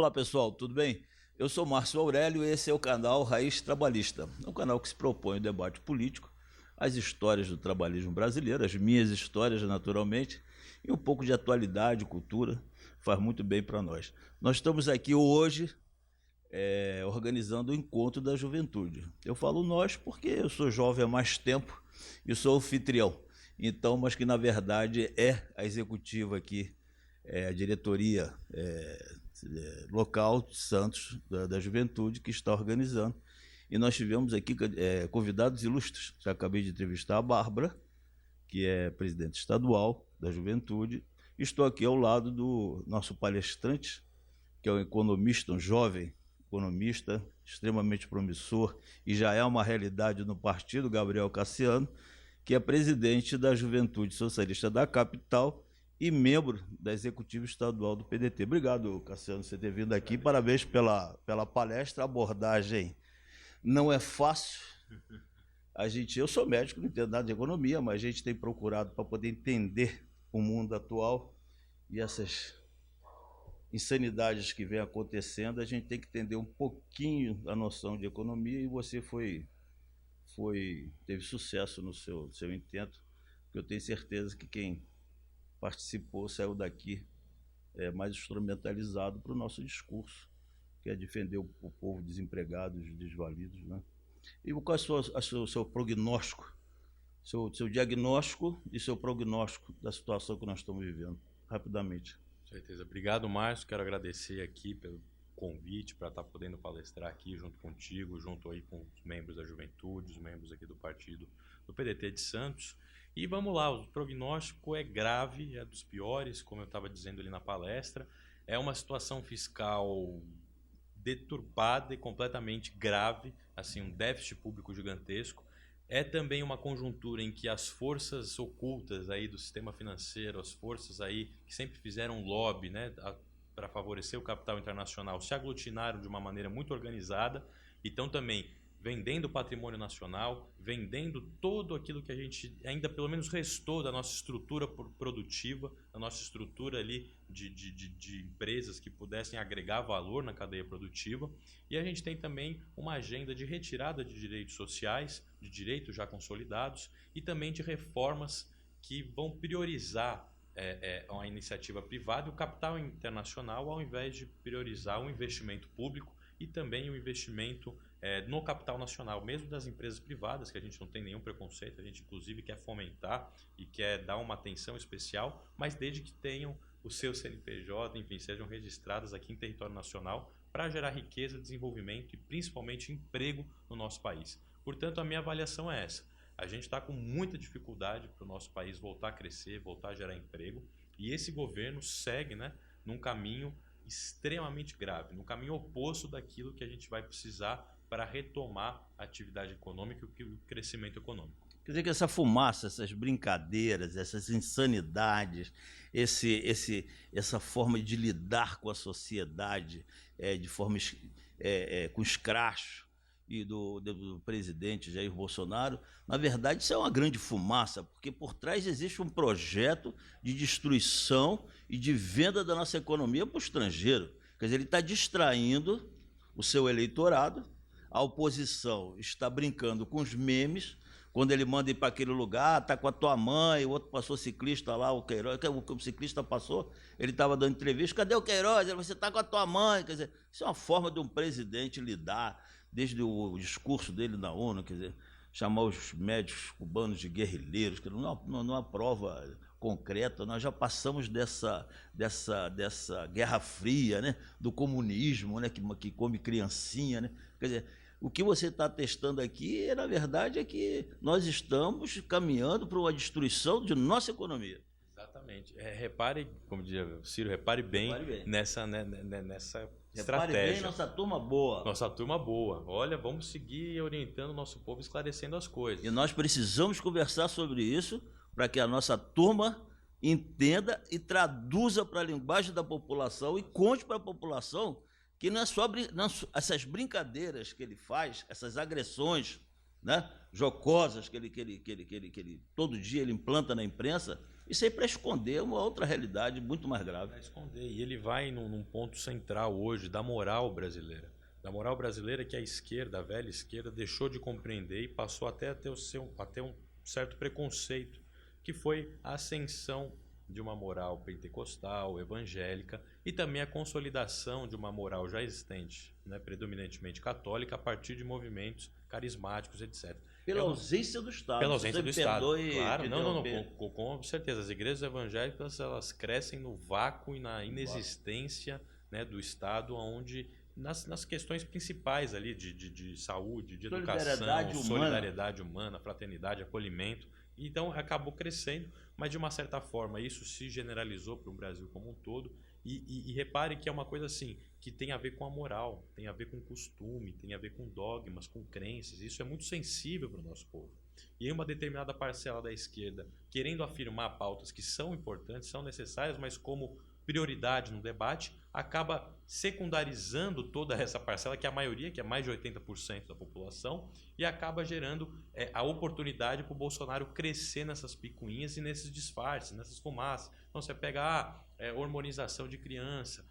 Olá pessoal, tudo bem? Eu sou Márcio Aurélio e esse é o canal Raiz Trabalhista. É um canal que se propõe o debate político, as histórias do trabalhismo brasileiro, as minhas histórias naturalmente, e um pouco de atualidade, cultura, faz muito bem para nós. Nós estamos aqui hoje organizando o Encontro da Juventude. Eu falo nós porque eu sou jovem há mais tempo e sou anfitrião. Então, mas que na verdade é a executiva aqui, a diretoria local de Santos da Juventude que está organizando. E nós tivemos aqui convidados ilustres. Já acabei de entrevistar a Bárbara, que é presidente estadual da Juventude. Estou aqui ao lado do nosso palestrante, que é um economista, um jovem economista, extremamente promissor, e já é uma realidade no partido, Gabriel Cassiano, que é presidente da Juventude Socialista da capital e membro da executiva estadual do PDT. Obrigado, Cassiano, por você ter vindo aqui. Parabéns pela palestra. A abordagem não é fácil. Eu sou médico, não entendo nada de economia, mas a gente tem procurado para poder entender o mundo atual e essas insanidades que vem acontecendo, a gente tem que entender um pouquinho a noção de economia, e você teve sucesso no seu intento, que eu tenho certeza que quem participou saiu daqui mais instrumentalizado para o nosso discurso, que é defender o povo desempregado, os desvalidos, né? E qual é o seu prognóstico, seu diagnóstico e seu prognóstico da situação que nós estamos vivendo, rapidamente? Com certeza. Obrigado, Márcio. Quero agradecer aqui pelo convite para estar podendo palestrar aqui junto contigo, junto aí com os membros da Juventude, os membros aqui do partido do PDT de Santos. E vamos lá, o prognóstico é grave, é dos piores, como eu estava dizendo ali na palestra. É uma situação fiscal deturpada e completamente grave, assim, um déficit público gigantesco. É também uma conjuntura em que as forças ocultas aí do sistema financeiro, as forças aí que sempre fizeram lobby, né, para favorecer o capital internacional, se aglutinaram de uma maneira muito organizada e estão também vendendo patrimônio nacional, vendendo todo aquilo que a gente ainda pelo menos restou da nossa estrutura produtiva, da nossa estrutura ali de empresas que pudessem agregar valor na cadeia produtiva. E a gente tem também uma agenda de retirada de direitos sociais, de direitos já consolidados, e também de reformas que vão priorizar a iniciativa privada e o capital internacional, ao invés de priorizar o investimento público e também o investimento no capital nacional, mesmo das empresas privadas, que a gente não tem nenhum preconceito, a gente inclusive quer fomentar e quer dar uma atenção especial, mas desde que tenham o seu CNPJ, enfim, sejam registradas aqui em território nacional para gerar riqueza, desenvolvimento e principalmente emprego no nosso país. Portanto, a minha avaliação é essa. A gente está com muita dificuldade para o nosso país voltar a crescer, voltar a gerar emprego, e esse governo segue, né, num caminho extremamente grave, no caminho oposto daquilo que a gente vai precisar para retomar a atividade econômica e o crescimento econômico. Quer dizer que essa fumaça, essas brincadeiras, essas insanidades, essa forma de lidar com a sociedade de forma com escracho, e do presidente Jair Bolsonaro, na verdade isso é uma grande fumaça, porque por trás existe um projeto de destruição e de venda da nossa economia para o estrangeiro. Quer dizer, ele está distraindo o seu eleitorado, a oposição está brincando com os memes, quando ele manda ir para aquele lugar, está com a tua mãe, o outro passou ciclista lá, o Queiroz, o ciclista passou, ele estava dando entrevista, cadê o Queiroz? Ele, você está com a tua mãe. Quer dizer, isso é uma forma de um presidente lidar, desde o discurso dele na ONU, quer dizer, chamar os médicos cubanos de guerrilheiros, que não é uma prova concreta. Nós já passamos dessa Guerra Fria, né, do comunismo, né, que come criancinha, né? Quer dizer, o que você está testando aqui, na verdade, é que nós estamos caminhando para uma destruição de nossa economia. Exatamente. Repare, como dizia o Ciro, repare bem nessa estratégia. Repare bem, nossa turma boa. Nossa turma boa. Olha, vamos seguir orientando o nosso povo, esclarecendo as coisas. E nós precisamos conversar sobre isso para que a nossa turma entenda e traduza para a linguagem da população e conte para a população que não é só essas brincadeiras que ele faz, essas agressões, né, jocosas que ele todo dia ele implanta na imprensa, Isso aí para esconder uma outra realidade muito mais grave. Para esconder. E ele vai num ponto central hoje da moral brasileira. Da moral brasileira que a esquerda, a velha esquerda, deixou de compreender e passou até a ter um certo preconceito, que foi a ascensão de uma moral pentecostal, evangélica, e também a consolidação de uma moral já existente, né, predominantemente católica, a partir de movimentos carismáticos, etc. Pela ausência do Estado. Pela ausência do Estado, claro. Não, com com certeza. As igrejas evangélicas, elas crescem no vácuo e na inexistência, né, do Estado, onde nas questões principais ali de saúde, de educação, solidariedade humana, fraternidade, acolhimento. Então acabou crescendo, mas de uma certa forma isso se generalizou para o Brasil como um todo. E repare que é uma coisa assim, que tem a ver com a moral, tem a ver com costume, tem a ver com dogmas, com crenças. Isso é muito sensível para o nosso povo. E aí uma determinada parcela da esquerda, querendo afirmar pautas que são importantes, são necessárias, mas como prioridade no debate, acaba secundarizando toda essa parcela, que é a maioria, que é mais de 80% da população, e acaba gerando a oportunidade para o Bolsonaro crescer nessas picuinhas e nesses disfarces, nessas fumaças. Então você pega hormonização de criança,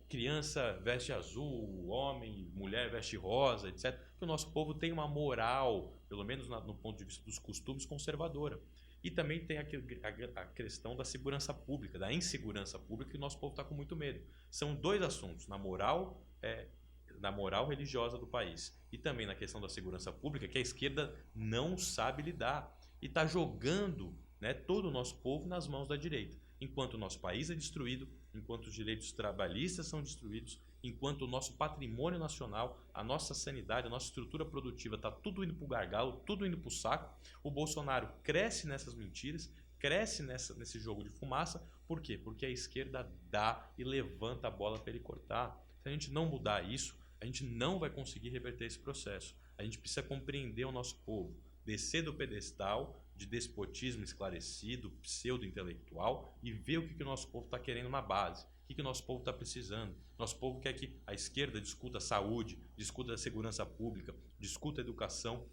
criança veste azul, homem, mulher veste rosa, etc. Que o nosso povo tem uma moral, pelo menos no ponto de vista dos costumes, conservadora. E também tem a questão da segurança pública, da insegurança pública, que o nosso povo está com muito medo. São dois assuntos, na moral religiosa do país e também na questão da segurança pública, que a esquerda não sabe lidar e está jogando, né, todo o nosso povo nas mãos da direita. Enquanto o nosso país é destruído, enquanto os direitos trabalhistas são destruídos, enquanto o nosso patrimônio nacional, a nossa sanidade, a nossa estrutura produtiva está tudo indo para o gargalo, tudo indo para o saco, o Bolsonaro cresce nessas mentiras, cresce nesse jogo de fumaça. Por quê? Porque a esquerda dá e levanta a bola para ele cortar. Se a gente não mudar isso, a gente não vai conseguir reverter esse processo. A gente precisa compreender o nosso povo, descer do pedestal de despotismo esclarecido, pseudo-intelectual, e ver o que o nosso povo está querendo na base. O que o nosso povo está precisando? Nosso povo quer que a esquerda discuta saúde, discuta segurança pública, discuta educação,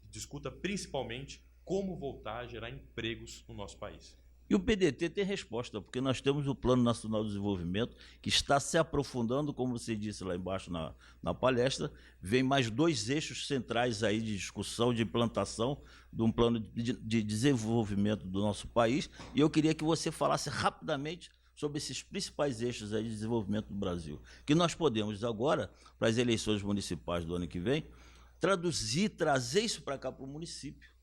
discuta principalmente como voltar a gerar empregos no nosso país. E o PDT tem resposta, porque nós temos o Plano Nacional de Desenvolvimento, que está se aprofundando, como você disse lá embaixo na palestra. Vem mais 2 eixos centrais aí de discussão, de implantação de um plano de desenvolvimento do nosso país. E eu queria que você falasse rapidamente sobre esses principais eixos aí de desenvolvimento do Brasil, que nós podemos agora, para as eleições municipais do ano que vem, trazer isso para cá, para o município.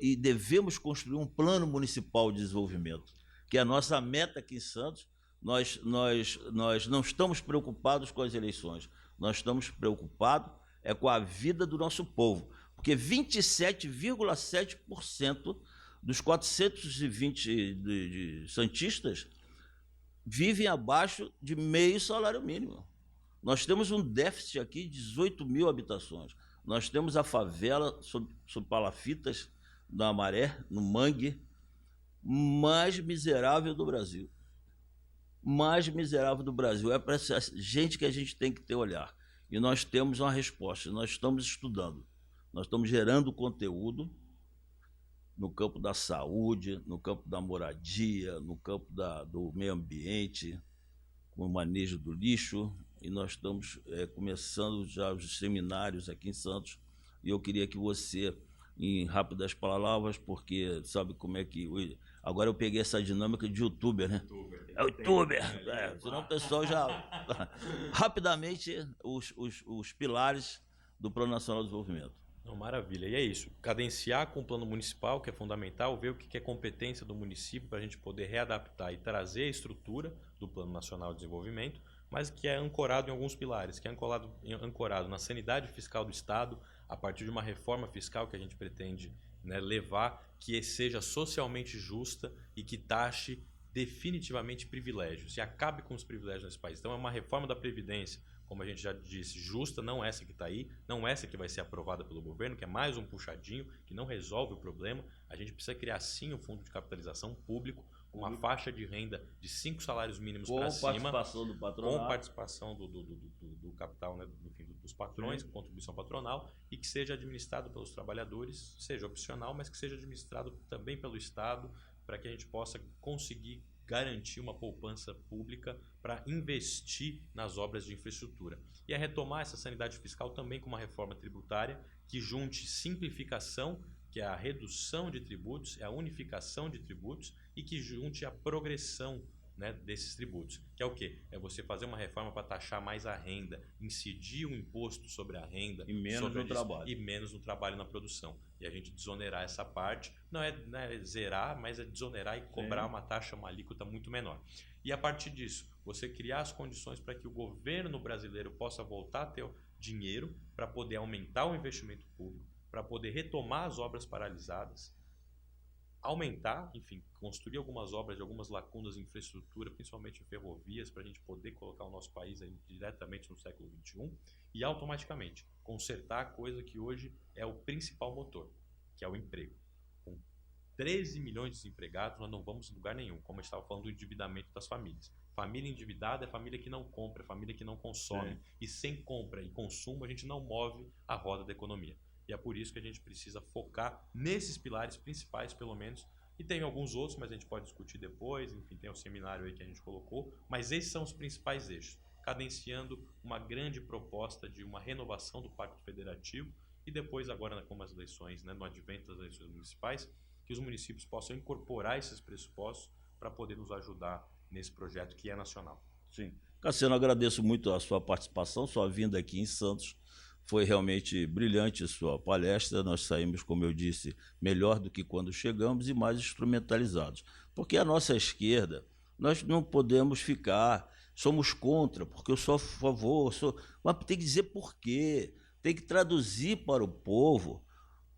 E devemos construir um plano municipal de desenvolvimento, que é a nossa meta aqui em Santos. Nós não estamos preocupados com as eleições, nós estamos preocupados com a vida do nosso povo, porque 27,7% dos 420 santistas vivem abaixo de meio salário mínimo. Nós temos um déficit aqui de 18 mil habitações. Nós temos a favela sob palafitas da Maré, no Mangue, mais miserável do Brasil. Mais miserável do Brasil. É para essa gente que a gente tem que ter olhar. E nós temos uma resposta, nós estamos estudando, nós estamos gerando conteúdo no campo da saúde, no campo da moradia, no campo do meio ambiente, com o manejo do lixo, e nós estamos começando já os seminários aqui em Santos, e eu queria que você, em rápidas palavras, porque sabe como é que... Agora eu peguei essa dinâmica de youtuber, né? É o youtuber! Senão o pessoal já... Rapidamente, os pilares do Plano Nacional de Desenvolvimento. Não, maravilha. E é isso. Cadenciar com o plano municipal, que é fundamental, ver o que é competência do município para a gente poder readaptar e trazer a estrutura do Plano Nacional de Desenvolvimento, mas que é ancorado em alguns pilares, que é ancorado na sanidade fiscal do Estado, a partir de uma reforma fiscal que a gente pretende, né, levar, que seja socialmente justa e que taxe definitivamente privilégios e acabe com os privilégios nesse país. Então é uma reforma da Previdência, como a gente já disse, justa, não essa que está aí, não essa que vai ser aprovada pelo governo, que é mais um puxadinho, que não resolve o problema. A gente precisa criar sim um fundo de capitalização público, com uma faixa de renda de 5 salários mínimos para cima, com participação do patronato, com participação do capital, né, do dos patrões, com contribuição patronal, e que seja administrado pelos trabalhadores, seja opcional, mas que seja administrado também pelo Estado, para que a gente possa conseguir garantir uma poupança pública para investir nas obras de infraestrutura. E a retomar essa sanidade fiscal também com uma reforma tributária que junte simplificação, que é a redução de tributos, é a unificação de tributos, e que junte a progressão, né, desses tributos. Que é o quê? É você fazer uma reforma para taxar mais a renda, incidir o imposto sobre a renda e menos no trabalho. E menos no trabalho na produção. E a gente desonerar essa parte, não é zerar, mas é desonerar e cobrar uma taxa, uma alíquota muito menor. E a partir disso, você criar as condições para que o governo brasileiro possa voltar a ter dinheiro para poder aumentar o investimento público, para poder retomar as obras paralisadas, aumentar, enfim, construir algumas obras de algumas lacunas em infraestrutura, principalmente em ferrovias, para a gente poder colocar o nosso país aí diretamente no século XXI e automaticamente consertar a coisa que hoje é o principal motor, que é o emprego. Com 13 milhões de desempregados, nós não vamos em lugar nenhum, como a gente estava falando do endividamento das famílias. Família endividada é família que não compra, é família que não consome. E sem compra e consumo, a gente não move a roda da economia. E é por isso que a gente precisa focar nesses pilares principais, pelo menos. E tem alguns outros, mas a gente pode discutir depois. Enfim, tem um seminário aí que a gente colocou. Mas esses são os principais eixos, cadenciando uma grande proposta de uma renovação do Pacto Federativo. E depois, agora com as eleições, né, no advento das eleições municipais, que os municípios possam incorporar esses pressupostos para poder nos ajudar nesse projeto que é nacional. Sim. Cassiano, agradeço muito a sua participação, sua vinda aqui em Santos. Foi realmente brilhante sua palestra, nós saímos, como eu disse, melhor do que quando chegamos e mais instrumentalizados. Porque a nossa esquerda, nós não podemos ficar, somos contra, porque eu sou a favor, mas tem que dizer por quê, tem que traduzir para o povo,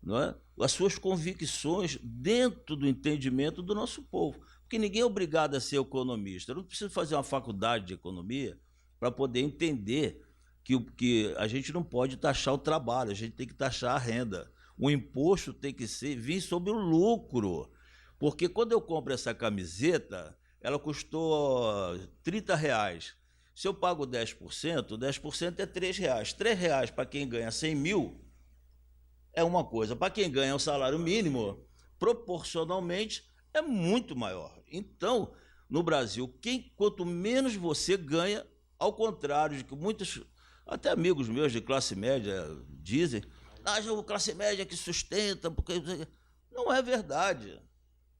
não é, as suas convicções dentro do entendimento do nosso povo. Porque ninguém é obrigado a ser economista, eu não preciso fazer uma faculdade de economia para poder entender que a gente não pode taxar o trabalho, a gente tem que taxar a renda. O imposto tem que vir sobre o lucro. Porque quando eu compro essa camiseta, ela custou R$30. Se eu pago 10%, 10% é R$3. R$3 para quem ganha 100 mil é uma coisa. Para quem ganha o salário mínimo, proporcionalmente, é muito maior. Então, no Brasil, quanto menos você ganha, ao contrário de que muitos... Até amigos meus de classe média dizem, a classe média que sustenta, porque não é verdade.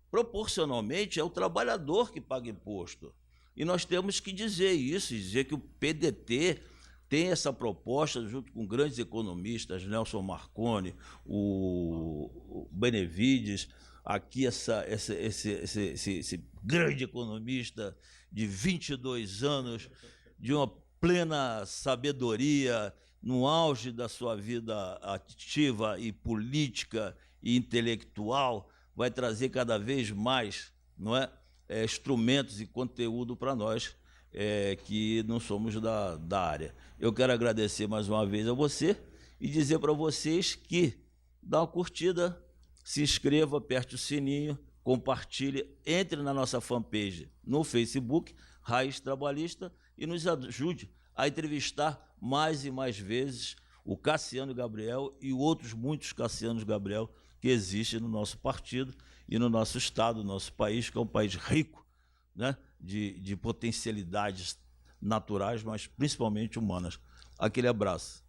Proporcionalmente é o trabalhador que paga imposto. E nós temos que dizer isso, dizer que o PDT tem essa proposta, junto com grandes economistas, Nelson Marconi, o Benevides, aqui esse grande economista de 22 anos, de uma plena sabedoria, no auge da sua vida ativa e política e intelectual, vai trazer cada vez mais, não é, instrumentos e conteúdo para nós que não somos da área. Eu quero agradecer mais uma vez a você e dizer para vocês que dá uma curtida, se inscreva, aperte o sininho, compartilhe, entre na nossa fanpage no Facebook, Raiz Trabalhista, e nos ajude a entrevistar mais e mais vezes o Cassiano Gabriel e outros muitos Cassianos Gabriel que existem no nosso partido e no nosso estado, no nosso país, que é um país rico, né, de potencialidades naturais, mas principalmente humanas. Aquele abraço.